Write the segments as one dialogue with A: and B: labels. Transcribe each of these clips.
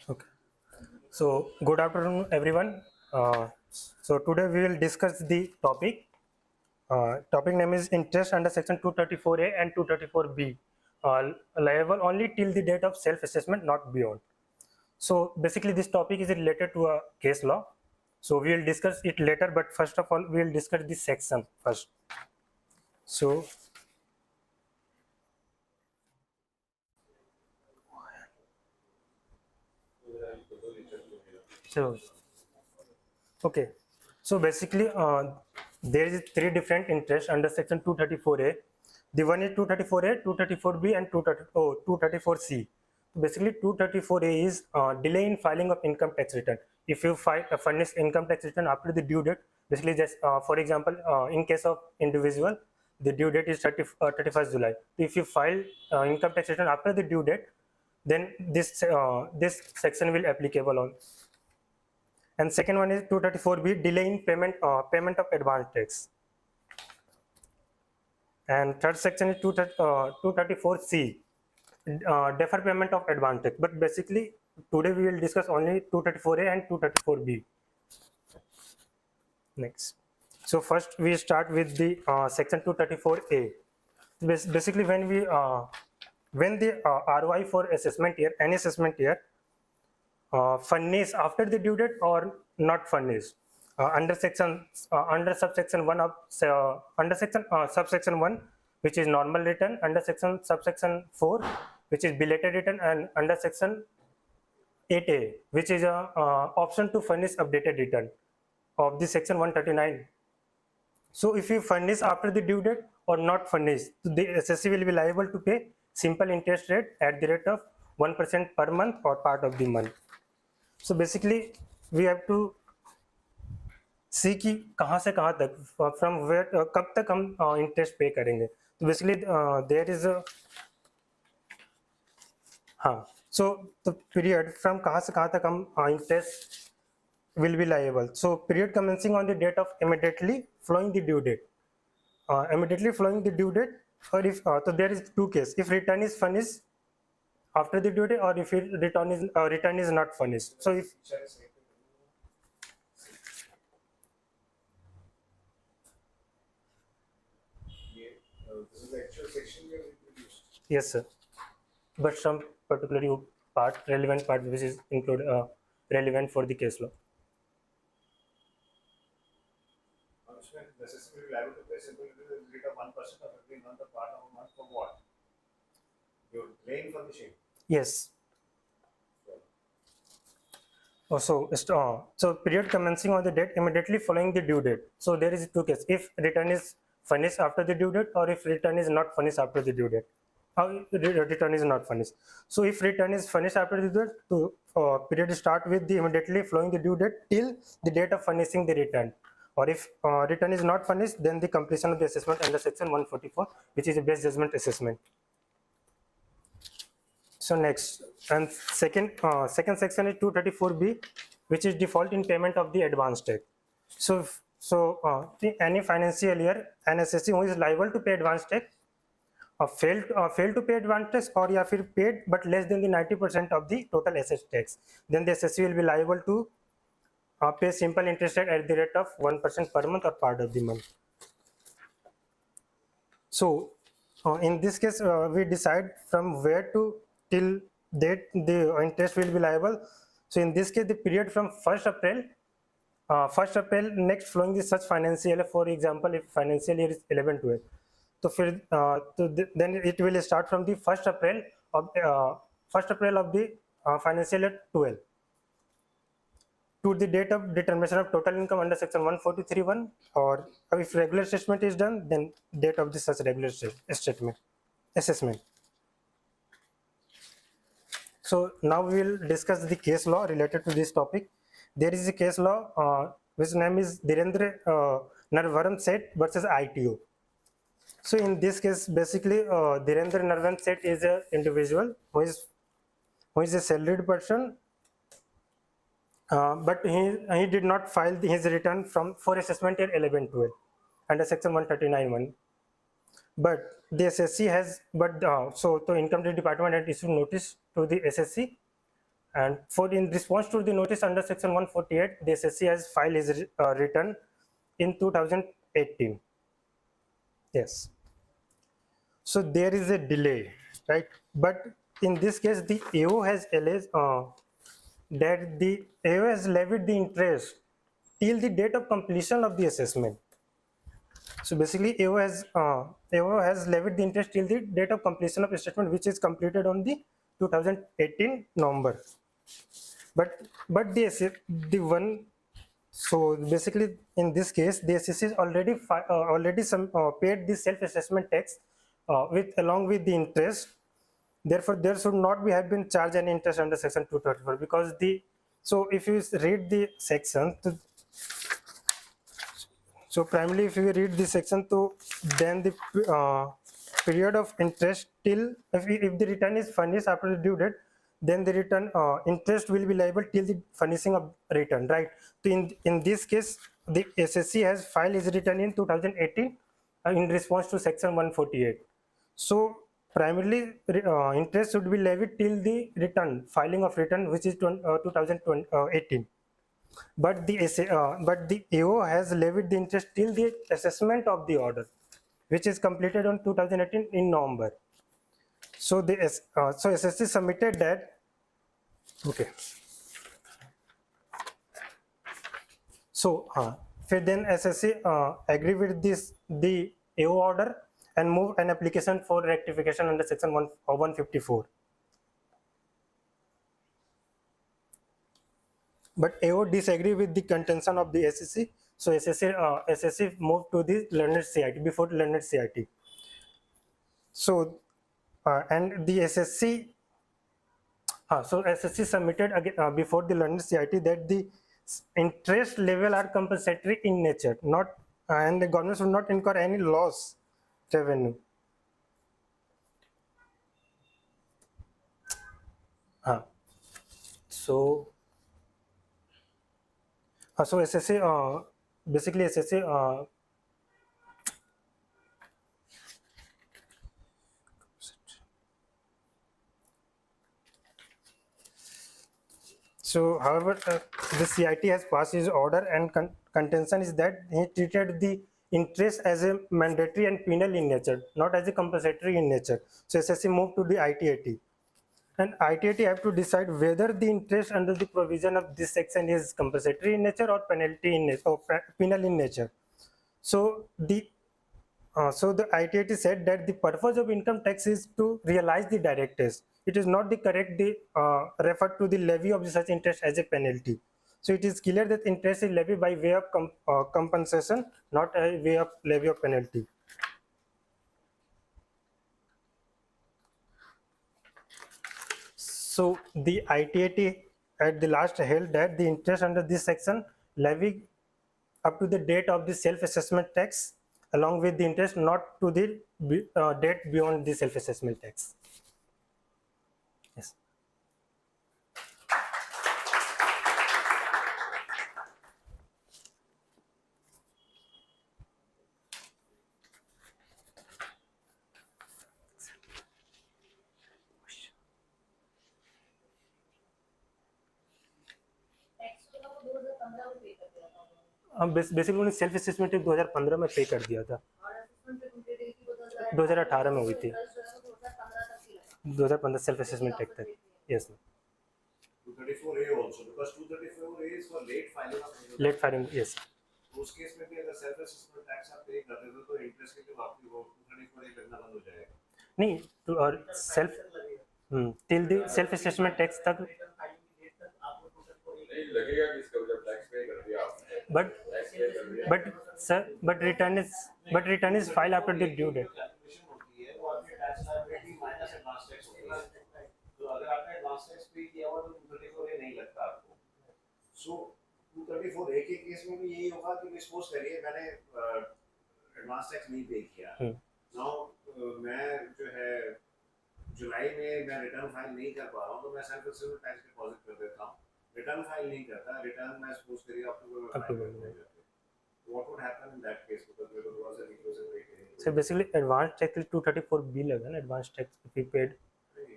A: Okay. So good afternoon, everyone. So today we will discuss the topic. Topic name is interest under section 234A and 234B. Liable only till the date of self-assessment, not beyond. So basically, this topic is related to a case law. So we will discuss it later, but first of all, we will discuss this section first. So okay. So basically, there is three different interests under section 234A. The one is 234A, 234B, and 234C. Basically, 234A is delay in filing of income tax return. If you furnish income tax return after the due date, basically just for example, in case of individual, the due date is 31st July. If you file income tax return after the due date, then this section will applicable on. And second one is 234B, delay in payment of advance tax. And third section is 234C, defer payment of advance tax. But basically today we will discuss only 234A and 234B. Next. So first we start with the section 234A. Basically when the ROI for assessment year, any assessment year, furnished after the due date or not furnished under subsection 1 of subsection 1, which is normal return, under subsection 4, which is belated return, and under section 8A, which is a option to furnish updated return of the section 139. So if you furnish after the due date or not furnished, the assessee will be liable to pay simple interest rate at the rate of 1% per month or part of the month. So basically we have to see कि कहाँ से कहाँ तक, from where, कब तक हम interest pay करेंगे. तो basically there is a so the period from कहाँ से कहाँ तक हम interest will be liable. So period commencing on the date of immediately following the due date. Immediately following the due date, or if so there is two cases: if return is furnished after the due date, or if return is not furnished. So if this is the actual section we have introduced. Yes, sir. But some particular relevant part which is included relevant for the case law. Necessarily liable to pay simple rate of 1% of every month or part of a month for what? You're paying for the share. Yes. So period commencing on the date immediately following the due date. So there is two cases: if return is furnished after the due date, or if return is not furnished after the due date. Return is not furnished. So if return is furnished after the due date, to period start with the immediately following the due date till the date of furnishing the return. Or if return is not furnished, then the completion of the assessment under section 144, which is a base judgment assessment. So next, and second section is 234B, which is default in payment of the advance tax. So any financial year, an assessee who is liable to pay advance tax failed to pay advance tax, or या फिर paid but less than the 90% of the total assessed tax, then the assessee will be liable to pay simple interest rate at the rate of 1% per month or part of the month. So in this case, we decide from where to till date the interest will be liable. So in this case, the period from 1st April next following the such financial year. For example, if financial year is 11-12, so then it will start from the 1st April of the financial year 12 to the date of determination of total income under section 143(1), or if regular assessment is done, then date of the such regular assessment. So now we will discuss the case law related to this topic. There is a case law which name is Dhirendra Narvaram Seth versus ITO. So in this case, basically Dhirendra Narvaram Seth is an individual who is a salaried person, but he did not file his return for assessment year 11-12 under section 139(1). but the SSC has, so the income tax department had issued notice to the SSC, and for in response to the notice under section 148, the SSC has filed his return in 2018. Yes. So there is a delay, right? But in this case, the AO has alleged that the AO has levied the interest till the date of completion of the assessment. So basically, AO has levied the interest till the date of completion of assessment, which is completed on the 2018 November. But the one, so basically in this case, the SSC already paid the self-assessment tax with along with the interest. Therefore, there should not be have been charged any interest under section 234, because the, so if you read the section, so primarily if you read this section, so then the period of interest till, if the return is furnished after the due date, then the return interest will be liable till the furnishing of return, right? So in this case, the SSC has filed his return in 2018 in response to section 148. So primarily interest should be levied till the return filing of return, which is 2018. But the AO has levied the interest till the assessment of the order, which is completed on 2018 in November. So so SSC submitted that. Okay. So then SSC agree with this the AO order and move an application for rectification under section 154. But AO disagree with the contention of the SSC. So SSC moved to the learned CIT before learned CIT. So and the SSC, so SSC submitted again before the learned CIT that the interest level are compensatory in nature, not and the government should not incur any loss revenue. So so SSC basically SSC so however the CIT has passed his order, and contention is that he treated the interest as a mandatory and penal in nature, not as a compensatory in nature. So SSC moved to the ITAT, and ITAT have to decide whether the interest under the provision of this section is compensatory in nature or penalty in nature or penal in nature. So the ITAT said that the purpose of income tax is to realize the direct tax. It is not the correct refer to the levy of such interest as a penalty. So it is clear that interest is levied by way of compensation, not a way of levy of penalty. So the ITAT at the last held that the interest under this section levy up to the date of the self-assessment tax, along with the interest not to the date beyond the self-assessment tax. Yes. Basically उन्हें self assessment 2015 में पे कर दिया था, 2018 में हुई थी, 2015 self assessment tax तक. Yes ma'am.
B: 234A also, because 234A is for late filing of
A: late filing. Yes.
B: उस केस में भी अगर सेल्फ असेसमेंट टैक्स आप पे कर देते हो तो इंटरेस्ट के लिए आपकी वो 234A लगना बंद हो जाएगा.
A: नहीं तो और self till the self assessment tax तक
B: नहीं लगेगा कि इसका जब टैक्स पे कर दिया आपने.
A: but sir, but return is filed after the due date.
B: Calculation होती है वो आपके tax liability minus advance tax होती है. तो अगर आपने एडवांस टैक्स पे किया हुआ तो 234A नहीं लगता आपको. सो 234A के केस में भी यही होगा कि सपोज करिए मैंने एडवांस टैक्स नहीं पे किया. नाउ मैं जो है जुलाई में मैं रिटर्न फाइल नहीं कर पा रहा हूं, तो मैं सेल्फ असेसमेंट टैक्स डिपॉजिट कर देता हूं. रिटर्न फाइल नहीं करता, रिटर्न मैं सपोज करिए अक्टूबर में फाइल कर देता हूं. what would happen in that case because there was a reclusive rate
A: So basically advanced tax 234B लगा ना, advanced tax if we paid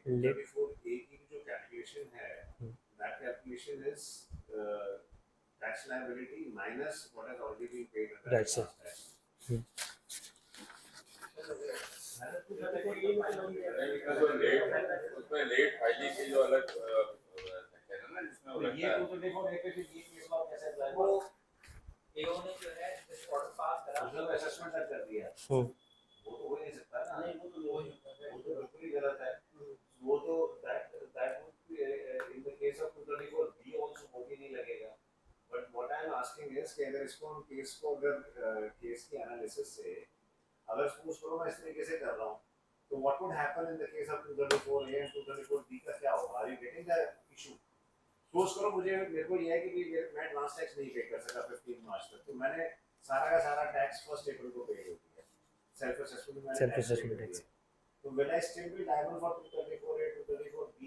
A: late.
B: 234A की जो calculation है, that calculation is tax liability minus what has already been paid under
A: Right, sir.
B: tax.
C: उसमें late filing की जो अलग है ना जिसमें वो
B: तो ये
C: लगता है
B: 234A पे फिर ये केस लॉ कैसे अप्लाई
D: वो एओ ने जो है ऑर्डर पास करा
B: उसने तो असेसमेंट तक कर दिया, वो तो हो ही नहीं सकता ना,
D: नहीं वो तो हो ही होता है
B: वो तो बिल्कुल ही गलत है, वो तो that would be in the case of 234B also वो भी नहीं लगेगा, but what I am asking is कि अगर इसको हम केस को अगर केस की एनालिसिस से अगर सपोज करो मैं इस तरीके से कर रहा हूँ तो what would happen in the case of 234A and 234B का क्या होगा? Are you getting the issue? Suppose करो मेरे को ये है कि मैं एडवांस टैक्स नहीं पे कर सका 15 मार्च तक, तो मैंने सारा का सारा टैक्स फर्स्ट अप्रैल को पे कर दिया, सेल्फ असेसमेंट में
A: Self assessment tax.
B: तो will I still be liable for 234A 234B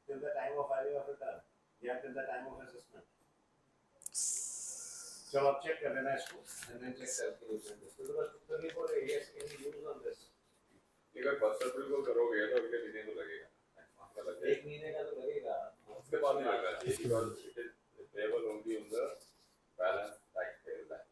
B: till the time of filing of return या till the time of assessment? चलो आप चेक कर लेना इसको and then check calculation this because 234A yes any use on this
C: अगर 1 अप्रैल को करोगे तो अगले महीने तो लगेगा आपका लगेगा
B: एक महीने का तो लगेगा
C: उसके बाद नहीं लगना चाहिए because it is payable only on the balance tax payable line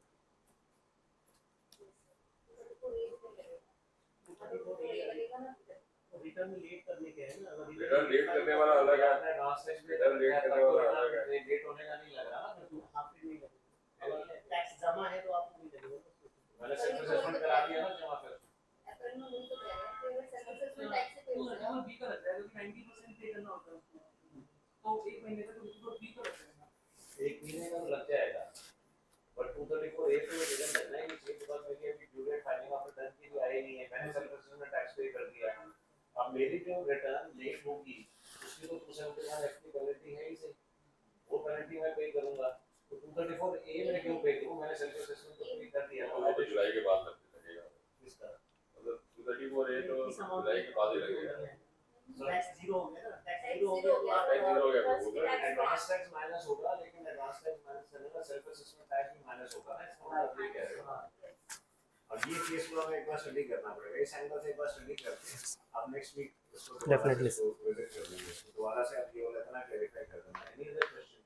D: return late करने के है ना, अगर
C: रिटर्न लेट करने वाला अलग है
B: एडवांस टैक्स
C: रिटर्न लेट करने वाला अलग है
B: लेट होने का नहीं लग रहा ना
D: तो आपके नहीं लगेगा, अगर टैक्स जमा है तो आपको नहीं लगेगा,
B: मैंने सेल्फ असेसमेंट करा दिया ना जमा कर
E: अप्रैल में वही तो कह रहे हैं कि अगर सेल्फ असेसमेंट टैक्स से पे
D: तो
E: होगा
D: बी का लगता है क्योंकि 90% पे करना होता है उसको, तो एक महीने का तो उसको बी का लगता है
B: एक महीने का तो लग जाएगा बट 234A पे रिटर्न लगना ही नहीं चाहिए बिकॉज़ मेरी अभी due date filing of return की भी आई नहीं है, मैंने सेल्फ असेसमेंट टैक्स पे कर दिया, अब मेरी जो रिटर्न लेट होगी उसकी तो 271 की पेनल्टी है ही सही, वो पेनल्टी मैं पे करूंगा, तो 234A में क्यों पे करूं, मैंने सेल्फ असेसमेंट तो पे कर दिया
C: वो तो जुलाई के बाद लगेगा
B: इसका
C: मतलब 234A तो
D: इस अमाउंट
C: जुलाई के बाद ही लगेगा
D: टैक्स जीरो हो गया ना, टैक्स
E: टैक्स
D: जीरो हो
E: जीरो
D: गया
E: हो
D: तो
E: गया
D: आप
C: टैक्स जीरो हो गया तो होगा
B: एडवांस टैक्स माइनस होगा लेकिन एडवांस टैक्स माइनस करने का सेल्फ असेसमेंट टैक्स भी माइनस होगा ना, इसका मतलब ये कह रहे हो। अब ये केस को हमें एक बार स्टडी करना पड़ेगा, इस एंगल से एक बार स्टडी करके अब नेक्स्ट वीक इसको
A: Definitely.
B: विजिट कर लेंगे, दोबारा से आप ये वाला इतना क्लैरिफाई कर देना। Any other question?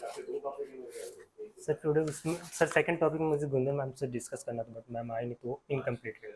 B: आपके दो टॉपिक हैं
A: sir today sir second topic मुझे गुंजन मैम से डिस्कस करना था बट मैम आई नहीं तो इनकम्प्लीट है।